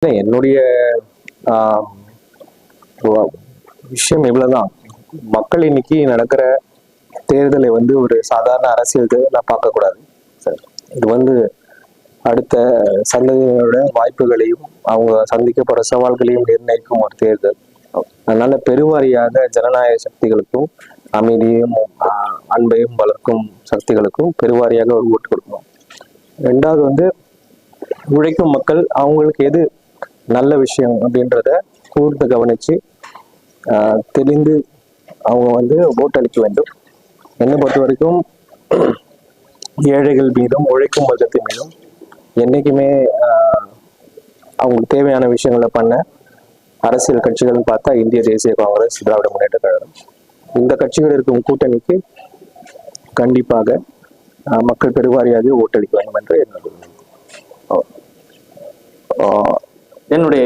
என்னுடைய ஆஹ், விஷயம் இவ்வளவுதான். மக்கள் இன்னைக்கு நடக்கிற தேர்தலை ஒரு சாதாரண அரசியல் தேர்தலா பார்க்கக்கூடாது. சரி, இது அடுத்த சந்ததியினரோட வாய்ப்புகளையும் அவங்க சந்திக்க போற சவால்களையும் நிர்ணயிக்கும் ஒரு தேர்தல். அதனால பெருவாரியாக ஜனநாயக சக்திகளுக்கும் அமைதியும் அன்பையும் வளர்க்கும் சக்திகளுக்கும் பெருவாரியாக ஒரு ஓட்டு கொடுக்கணும். ரெண்டாவது உழைக்கும் மக்கள் அவங்களுக்கு எது நல்ல விஷயம் அப்படின்றத கூர்ந்து கவனிச்சு தெளிந்து அவங்க ஓட்டளிக்க வேண்டும். என்னை பொறுத்த வரைக்கும் ஏழைகள் மீதும் உழைக்கும் வர்க்கத்தின் மீதும் என்னைக்குமே அவங்களுக்கு தேவையான விஷயங்களை பண்ண அரசியல் கட்சிகள்னு பார்த்தா இந்திய தேசிய காங்கிரஸ், திராவிட முன்னேற்ற கழகம். இந்த கட்சிகள் இருக்கும் கூட்டணிக்கு கண்டிப்பாக மக்கள் பெருவாரியாக ஓட்டளிக்க வேண்டும் என்று என்னுடைய